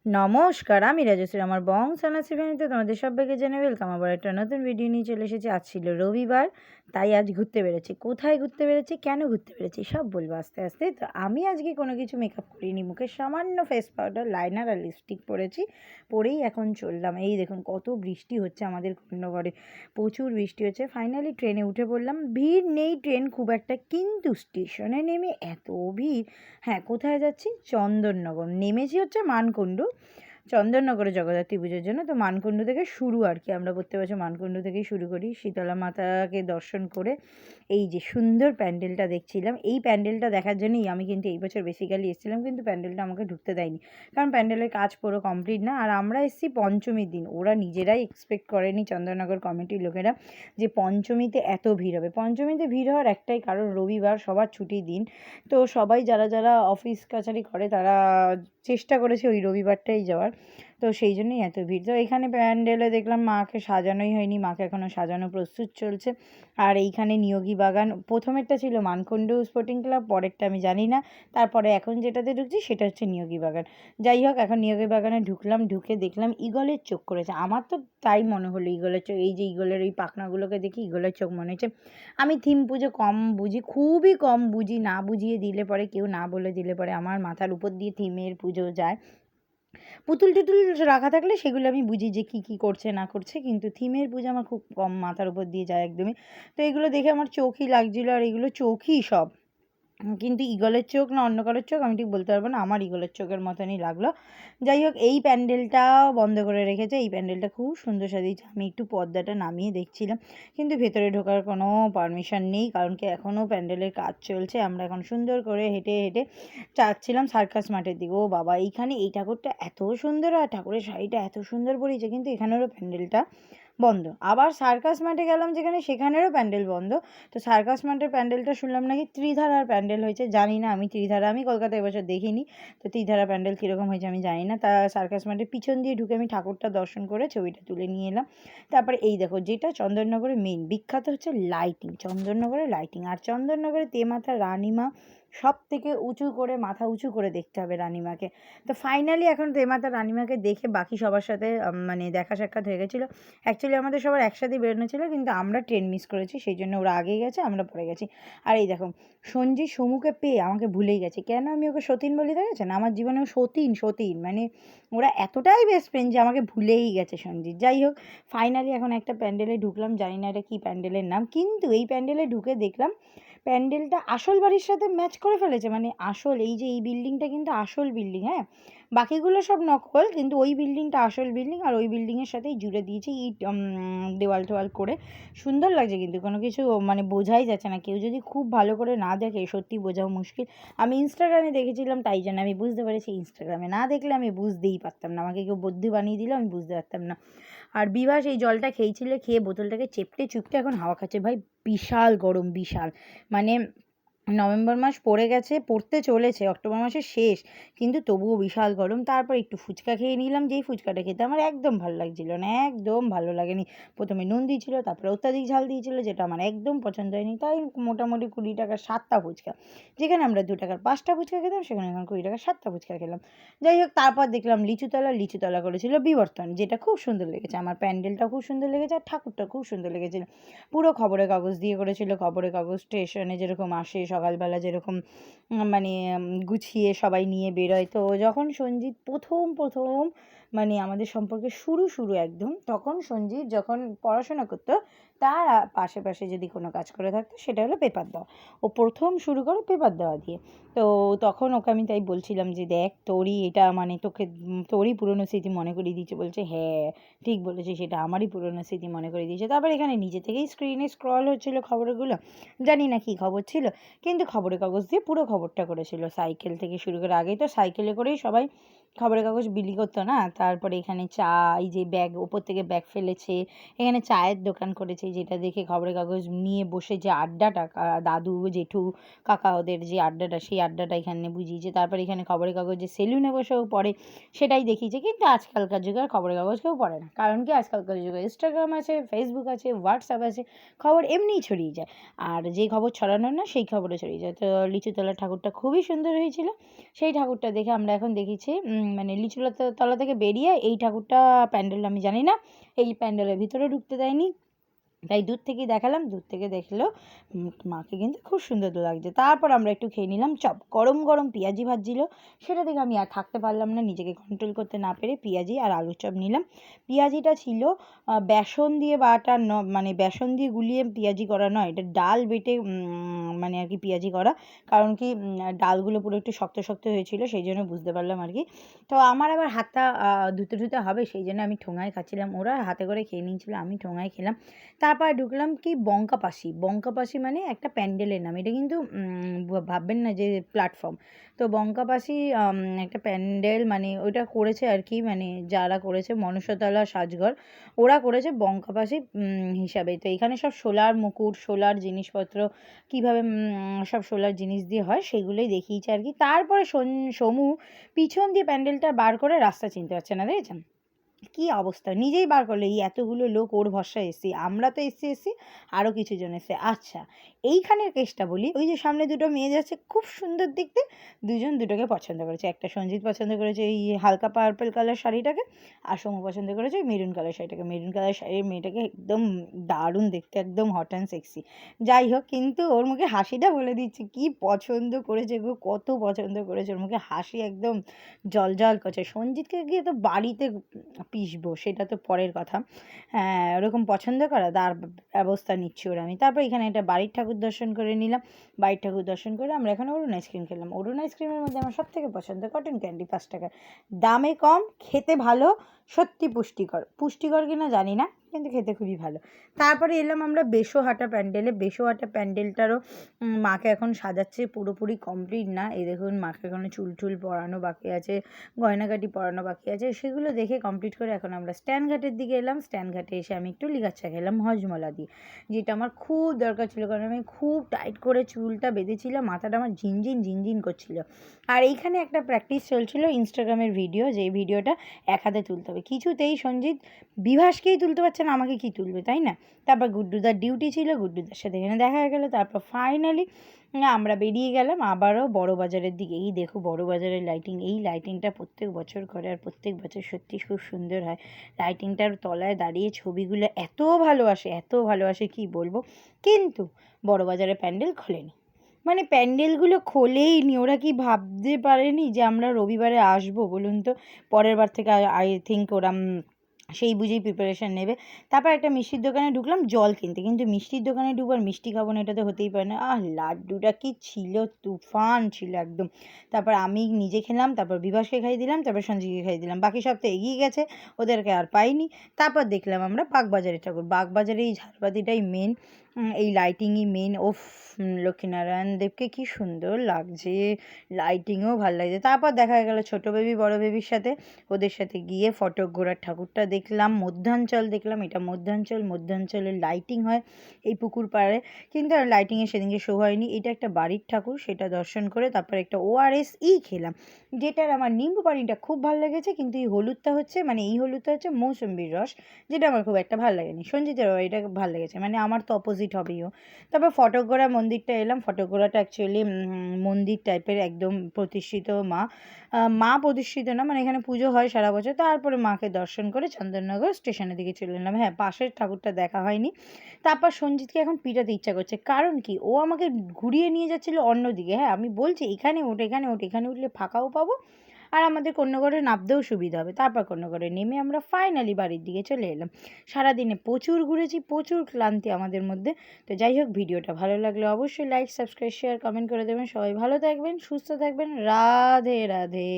নমস্কার, আমি রাজশ্রী। আমার বংশানাসি ফ্যামিলিতে তোমাদের সবাইকে জানাই ওয়েলকাম। আবার একটা নতুন ভিডিও নিয়ে চলে এসেছি। আজ ছিল রবিবার, তাই আজ ঘুরতে বেরোচ্ছি। কোথায় ঘুরতে বেরোচ্ছি, কেন ঘুরতে বেরোচ্ছি সব বলবো আস্তে আস্তে। তো আমি আজকে কোনো কিছু মেকআপ করিনি, মুখে সামান্য ফেস পাউডার, লাইনার আর লিপস্টিক পরেছি। পরেই এখন চললাম। এই দেখুন কত বৃষ্টি হচ্ছে আমাদের কুন্নগরে, প্রচুর বৃষ্টি হচ্ছে। ফাইনালি ট্রেনে উঠে পড়লাম। ভিড় নেই ট্রেন খুব একটা, কিন্তু স্টেশনে নেমে এত ভিড়। হ্যাঁ, কোথায় যাচ্ছি? চন্দননগর। নেমেছি হচ্ছে মানকুণ্ডু, চন্দননগরে জগদ্ধাত্রী পুজোর জন্য। তো মানকুণ্ডু থেকে শুরু আর কি, আমরা প্রত্যেক বছর মানকুণ্ডু থেকেই শুরু করি। শীতলা মাতাকে দর্শন করে এই যে সুন্দর প্যান্ডেলটা দেখছিলাম, এই প্যান্ডেলটা দেখার জন্যই আমি কিন্তু এই বছর বেসিক্যালি এসেছিলাম, কিন্তু প্যান্ডেলটা আমাকে ঢুকতে দেয়নি, কারণ প্যান্ডেলের কাজ পুরো কমপ্লিট না। আর আমরা এসেছি পঞ্চমীর দিন, ওরা নিজেরাই এক্সপেক্ট করেনি চন্দননগর কমিটির লোকেরা যে পঞ্চমীতে এত ভিড় হবে। পঞ্চমীতে ভিড় হওয়ার একটাই কারণ, রবিবার, সবার ছুটির দিন। তো সবাই যারা যারা অফিস কাছারি করে তারা চেষ্টা করেছে ওই রবিবারটাই যাওয়ার। তো সেই জন্যই এত ভিড়। তো এখানে প্যান্ডেলে দেখলাম মাকে সাজানোই হয়নি, মাকে এখনও সাজানো প্রস্তুত চলছে। আর এইখানে নিয়োগী বাগান, প্রথমেরটা ছিল মানকুণ্ডু স্পোর্টিং ক্লাব, পরেরটা আমি জানি না। তারপরে এখন যেটাতে ঢুকছি সেটা হচ্ছে নিয়োগী বাগান। যাই হোক, এখন নিয়োগী বাগানে ঢুকলাম, ঢুকে দেখলাম ঈগলের চোখ করেছে। আমার তো তাই মনে হলো ঈগলের চোখ, এই যে ঈগলের এই পাখনাগুলোকে দেখি ঈগলের চোখ মনে হচ্ছে। আমি থিম পুজো কম বুঝি, খুবই কম বুঝি, না বুঝিয়ে দিলে পরে, কেউ না বলে দিলে পরে আমার মাথার উপর দিয়ে থিমের পুজো যায়। পুতুল টুতুল রাখা থাকলে সেগুলো আমি বুঝি যে কী কী করছে না করছে, কিন্তু থিমের পুজো আমার খুব কম মাথার উপর দিয়ে যায় একদমই। তো এগুলো দেখে আমার চোখই লাগছিলো, আর এগুলো চোখই সব, কিন্তু ঈগলের চোখ না অন্য কারোর চোখ আমি ঠিক বলতে পারবো না, আমার ঈগলের চোখের মতনই লাগলো। যাই হোক, এই প্যান্ডেলটাও বন্ধ করে রেখেছে। এই প্যান্ডেলটা খুব সুন্দর সাজিয়েছে। আমি একটু পর্দাটা নামিয়ে দেখছিলাম, কিন্তু ভেতরে ঢোকার কোনো পারমিশন নেই, কারণ কি এখনও প্যান্ডেলের কাজ চলছে। আমরা এখন সুন্দর করে হেঁটে হেঁটে যাচ্ছিলাম সার্কাস মাঠের দিকে। ও বাবা, এইখানে এই ঠাকুরটা এত সুন্দর, আর ঠাকুরের শাড়িটা এত সুন্দর পরিয়েছে, কিন্তু এখানেরও প্যান্ডেলটা বন্ধ। আবার সার্কাস মাঠে গেলাম যেখানে, সেখানেরও প্যান্ডেল বন্ধ। তো সার্কাস মাঠের প্যান্ডেলটা শুনলাম নাকি ত্রিধারার প্যান্ডেল হয়েছে, জানি না। আমি কলকাতায় এবছর দেখিনি, তো ত্রিধারা প্যান্ডেল কীরকম হয়েছে আমি জানি না। তা সার্কাস মাঠের পিছন দিয়ে ঢুকে আমি ঠাকুরটা দর্শন করে ছবিটা তুলে নিয়ে এলাম। তারপরে এই দেখো, যেটা চন্দননগরে মেন বিখ্যাত হচ্ছে লাইটিং, চন্দননগরের লাইটিং। আর চন্দননগরে তেমাথা রানীমা, সব থেকে উঁচু করে, মাথা উঁচু করে দেখতে হবে রানীমাকে। তো ফাইনালি এখন তেমাথা রানীমাকে দেখে বাকি সবার সাথে মানে দেখা সাক্ষাৎ হয়ে গেছিলো। অ্যাকচুয়ালি আমাদের সবার একসাথেই বেরোনো ছিল, কিন্তু আমরা ট্রেন মিস করেছি, সেই জন্য ওরা আগেই গেছে, আমরা পরে গেছি। আর এই দেখো, সঞ্জিত সমুকে পেয়ে আমাকে ভুলেই গেছে। কেন আমি ওকে সতীন বলি দেখেছেন? আমার জীবনেও সতীন সতীন, মানে ওরা এতটাই বেস্ট ফ্রেন্ড যে আমাকে ভুলেই গেছে সঞ্জিত। যাই হোক, ফাইনালি এখন একটা প্যান্ডেলে ঢুকলাম, জানি না এটা কী প্যান্ডেলের নাম, কিন্তু এই প্যান্ডেলে ঢুকে দেখলাম প্যান্ডেলটা আসল বাড়ির সাথে ম্যাচ করে ফেলেছে। মানে আসল, এই যে এই বিল্ডিংটা কিন্তু আসল বিল্ডিং, হ্যাঁ, বাকিগুলো সব নকল, কিন্তু ওই বিল্ডিংটা আসল বিল্ডিং। আর ওই বিল্ডিংয়ের সাথেই জুড়ে দিয়েছে ইট, দেওয়াল টোয়াল করে। সুন্দর লাগছে, কিন্তু কোনো কিছু মানে বোঝাই যাচ্ছে না। কেউ যদি খুব ভালো করে না দেখে সত্যি বোঝাও মুশকিল। আমি ইনস্টাগ্রামে দেখেছিলাম, তাই জন্য আমি বুঝতে পেরেছি। ইনস্টাগ্রামে না দেখলে আমি বুঝতেই পারতাম না, আমাকে কেউ বুদ্ধি বানিয়ে দিলেও আমি বুঝতে পারতাম না। আর বিভাস এই জলটা খেয়েছিল, খেয়ে বোতলটাকে চেপটে চুপটে এখন হাওয়া খাচ্ছে। ভাই বিশাল গরম, বিশাল, মানে নভেম্বর মাস পড়ে গেছে, পড়তে চলেছে, অক্টোবর মাসের শেষ, কিন্তু তবুও বিশাল গরম। তারপর একটু ফুচকা খেয়ে নিলাম, যেই ফুচকাটা খেতে আমার একদম ভালো লাগছিল না, একদম ভালো লাগেনি। প্রথমে নুন দিয়েছিল, তারপরে অত্যাধিক ঝাল দিয়েছিল, যেটা আমার একদম পছন্দ হয়নি। তাই মোটামুটি 20 টাকার 7টা ফুচকা, যেখানে আমরা 2 টাকার 5টা ফুচকা খেতাম, সেখানে এখন 20 টাকার 7টা ফুচকা খেলাম। যাই হোক, তারপর দেখলাম লিচুতলা, লিচুতলা করেছিল বিবর্তন, যেটা খুব সুন্দর লেগেছে আমার। প্যান্ডেলটাও খুব সুন্দর লেগেছে, আর ঠাকুরটা খুব সুন্দর লেগেছিল। পুরো খবরের কাগজ দিয়ে করেছিল। খবরের কাগজ স্টেশনে যেরকম আসে সকালবেলা, যেরকম মানে গুছিয়ে সবাই নিয়ে বেরোয়। তো যখন সঞ্জিত প্রথম মানে আমাদের সম্পর্কে শুরু একদম, তখন সঞ্জিত যখন পড়াশোনা করতো, তার পাশে পাশে যদি কোনো কাজ করে থাকতো, সেটা হলো পেপার দেওয়া। ও প্রথম শুরু করে পেপার দেওয়া দিয়ে। তো তখন ওকে আমি তাই বলছিলাম যে দেখ, তোরই এটা, মানে তোরই পুরনো স্মৃতি মনে করিয়ে দিচ্ছে। বলছে হ্যাঁ ঠিক বলেছি, সেটা আমারই পুরনো স্মৃতি মনে করে দিয়েছে। তারপর এখানে নিজে থেকেই স্ক্রিনে স্ক্রল হচ্ছিলো খবরগুলো, জানি না কী খবর ছিল, কিন্তু খবরের কাগজ দিয়ে পুরো খবরটা করেছিল। সাইকেল থেকে শুরু করে, আগেই তো সাইকেলে করেই সবাই খবরের কাগজ বিলি করতো না। তারপরে এখানে চা, এই যে ব্যাগ, ওপর থেকে ব্যাগ ফেলেছে, এখানে চায়ের দোকান করেছে, যেটা দেখে খবরের কাগজ নিয়ে বসে যে আড্ডাটা, দাদু জেঠু কাকা ওদের যে আড্ডাটা, সেই আড্ডাটা এখানে বুঝিয়েছে। তারপরে এখানে খবরের কাগজ যে সেলুনে বসেও পড়ে, সেটাই দেখিয়েছে। কিন্তু আজকালকার যুগে আর খবরের কাগজ কেউ পড়ে না, কারণ কি আজকালকার যুগে ইনস্টাগ্রাম আছে, ফেসবুক আছে, হোয়াটসঅ্যাপ আছে, খবর এমনিই ছড়িয়ে যায়। আর যে খবর ছড়ানোর না, সেই খবরে ছড়িয়ে যায়। তো লিচুতলার ঠাকুরটা খুবই সুন্দর হয়েছিল। সেই ঠাকুরটা দেখে আমরা এখন দেখেছি মানে লিচু তলা থেকে বেরিয়ে এই ঠাকুরটা প্যান্ডেল আমি জানি না, এই প্যান্ডেলের ভিতরে ঢুকতে দেয়নি, তাই দূর থেকেই দেখালাম। দূর থেকে দেখলেও মাকে কিন্তু খুব সুন্দর লাগছে। তারপর আমরা একটু খেয়ে নিলাম চপ, গরম গরম পেঁয়াজি ভাজছিল, সেটা থেকে আমি আর থাকতে পারলাম না, নিজেকে কন্ট্রোল করতে না পেরে পেঁয়াজি আর আলুর চপ নিলাম। পেঁয়াজিটা ছিল বেসন দিয়ে বাটা মানে বেসন দিয়ে গুলিয়ে পেঁয়াজি করা নয়, এটা ডাল বেটে মানে আর কি পেঁয়াজি করা, কারণ কি ডালগুলো পুরো একটু শক্ত শক্ত হয়েছিল, সেই জন্য বুঝতে পারলাম আর কি। তো আমার আবার হাতটা ধুতে ধুতে হবে, সেই জন্য আমি ঠোঙায় খাচ্ছিলাম, ওরা হাতে করে খেয়ে নিয়েছিল, আমি ঠোঙায় খেলাম। তারপর ঢুকলাম কি বঙ্কাপাশি। বঙ্কাপাশি মানে একটা প্যান্ডেলের নাম, এটা কিন্তু ভাববেন না যে প্ল্যাটফর্ম। তো বঙ্কাপাশি একটা প্যান্ডেল, মানে ওইটা করেছে আর কি, মানে যারা করেছে মনসাতলা সাজঘর, ওরা করেছে বঙ্কাপাশি হিসাবে। তো এখানে সব সোলার মুকুট, সোলার জিনিসপত্র, কীভাবে সব সোলার জিনিস দিয়ে হয় সেগুলোই দেখিয়েছে আর কি। তারপরে সমু পিছন দিয়ে প্যান্ডেলটা বার করে রাস্তা চিনতে পারছে না, দেখেছেন কি অবস্থা, নিজেই বার করলো, এই এতগুলো লোক ওর ভরসায় এসছি, আমরা তো এসছি আরও কিছু জন এসছে। আচ্ছা এইখানের কেসটা বলি, ওই যে সামনে দুটো মেয়ে যাচ্ছে খুব সুন্দর দেখতে, দুজন দুটোকে পছন্দ করেছে, একটা সঞ্জিত পছন্দ করেছে এই হালকা পার্পল কালার শাড়িটাকে, আর সমু পছন্দ করেছে ওই মেরুন কালার শাড়িটাকে। মেরুন কালার শাড়ির মেয়েটাকে একদম দারুণ দেখতে, একদম হট অ্যান্ড সেক্সি। যাই হোক, কিন্তু ওর মুখে হাসিটা বলে দিচ্ছে কি পছন্দ করেছে গো, কত পছন্দ করেছে, ওর মুখে হাসি একদম জল জল করছে। সঞ্জিতকে গিয়ে তো বাড়িতে পিষবো, সেটা তো পরের কথা। হ্যাঁ, ওরকম পছন্দ করা, তার ব্যবস্থা নিচ্ছি ওর আমি। তারপর এখানে একটা বাড়ির ঠাকুর দর্শন করে নিলাম। বাড়ির ঠাকুর দর্শন করে আমরা এখানে অরুণ আইসক্রিম খেলাম। অরুণ আইসক্রিমের মধ্যে আমার সব থেকে পছন্দ কটন ক্যান্ডি, 5 টাকার, দামে কম, খেতে ভালো, সত্যি পুষ্টিকর। পুষ্টিকর কিনা জানি না, কিন্তু খেতে খুবই ভালো। তারপরে এলাম আমরা বেশোহাটা প্যান্ডেলে। বেশোহাটা প্যান্ডেলটারও মাকে এখন সাজাচ্ছে, পুরোপুরি কমপ্লিট না, এই দেখুন মাকে এখনো চুল টুল পরানো বাকি আছে, গয়নাগাটি পরানো বাকি আছে, সেগুলো দেখে কমপ্লিট করে এখন আমরা স্ট্যান্ড ঘাটের দিকে এলাম। স্ট্যান্ড ঘাটে এসে আমি একটু লিগাচ্ছা খেলাম হজমলা দিয়ে, যেটা আমার খুব দরকার ছিল, কারণ আমি খুব টাইট করে চুলটা বেঁধেছিলাম, মাথাটা আমার ঝিনঝিন ঝিনঝিন করছিল। আর এইখানে একটা প্র্যাকটিস চলছিল ইনস্টাগ্রামের ভিডিও, যে ভিডিওটা এক হাতে তুলতে হবে, কিছুতেই সঞ্জিত বিভাসকেই তুলতে পারছে না, আমাকে কি তুলবে, তাই না? তারপর গুড্ডুদার ডিউটি ছিল, গুড্ডুদার সাথে এখানে দেখা হয়ে গেলো। তারপর ফাইনালি আমরা বেরিয়ে গেলাম আবারও বড়বাজারের দিকে। এই দেখো বড়বাজারের লাইটিং, এই লাইটিংটা প্রত্যেক বছর করে, আর প্রত্যেক বছর সত্যি খুব সুন্দর হয়। লাইটিংটার তলায় দাঁড়িয়ে ছবিগুলো এত ভালোবাসে কি বলবো। কিন্তু বড়বাজারের প্যান্ডেল খোলেনি, মানে প্যান্ডেলগুলো খোলেইনি। ওরা কি ভাবতে পারেনি যে আমরা রবিবারে আসবো বলুন তো? পরের বার থেকে আই থিঙ্ক ওরা সেই বুঝেই প্রিপারেশান নেবে। তারপর একটা মিষ্টির দোকানে ঢুকলাম জল কিনতে, কিন্তু মিষ্টির দোকানে ঢুকবার মিষ্টি খাবো না, এটা তো হতেই পারে না। লাড্ডুটা কি ছিল, তুফান ছিল একদম। তারপর আমি নিজে খেলাম, তারপর বিভাসকে খাইয়ে দিলাম, তারপর সঞ্জয়কে খাইয়ে দিলাম, বাকি সব তো এগিয়ে গেছে, ওদেরকে আর পাইনি। তারপর দেখলাম আমরা বাগবাজারের ঠাকুর। বাগবাজারে এই ঝাড়বাতিটাই মেন, এই লাইটিংই মেন। ওফ, লক্ষ্মীনারায়ণ দেবকে কি সুন্দর লাগছে, লাইটিংও ভালো লাগছে। তারপর দেখা গেল ছোটো বেবি বড় বেবির সাথে, ওদের সাথে গিয়ে ফটক ঘোরার ঠাকুরটা দেখলাম, মধ্যাঞ্চল দেখলাম, এটা মধ্যাঞ্চলের লাইটিং হয় এই পুকুর পাড়ে, কিন্তু আর লাইটিংয়ে সেদিনকে শো হয়নি। এটা একটা বাড়ির ঠাকুর, সেটা দর্শন করে তারপর একটা ORS খেলাম, যেটার আমার নিম্বু পানিটা খুব ভালো লেগেছে, কিন্তু এই হলুদটা হচ্ছে, মানে এই হলুদটা হচ্ছে মৌসুম্বির রস, যেটা আমার খুব একটা ভালো লাগেনি। সঞ্জিতের এটা ভালো লেগেছে, মানে আমার তো অপোজিট হবেইও। তারপর ফটকগড়া মন্দিরটা এলাম। ফটকগড়াটা অ্যাকচুয়ালি মন্দির টাইপের, একদম প্রতিষ্ঠিত মা প্রতিষ্ঠিত না, মানে এখানে পুজো হয় সারা বছর। তারপরে মাকে দর্শন করে চন্দননগর স্টেশনের দিকে চলে এলাম। হ্যাঁ, পাশের ঠাকুরটা দেখা হয়নি। তারপর সঞ্জিতকে এখন পিটাতে ইচ্ছা করছে, কারণ কি ও আমাকে ঘুরিয়ে নিয়ে যাচ্ছিলো অন্যদিকে। হ্যাঁ, আমি বলছি এখানে ওঠ, এখানে উঠলে ফাঁকাও পাবো, আর আমাদের কন্যাগড়ে নামতেও সুবিধা হবে। তারপর কন্যাগড়ে নেমে আমরা ফাইনালি বাড়ির দিকে চলে এলাম। সারাদিনে প্রচুর ঘুরেছি, প্রচুর ক্লান্তি আমাদের মধ্যে। তো যাই হোক, ভিডিওটা ভালো লাগলে অবশ্যই লাইক, সাবস্ক্রাইব, শেয়ার, কমেন্ট করে দেবেন। সবাই ভালো থাকবেন, সুস্থ থাকবেন। রাধে রাধে।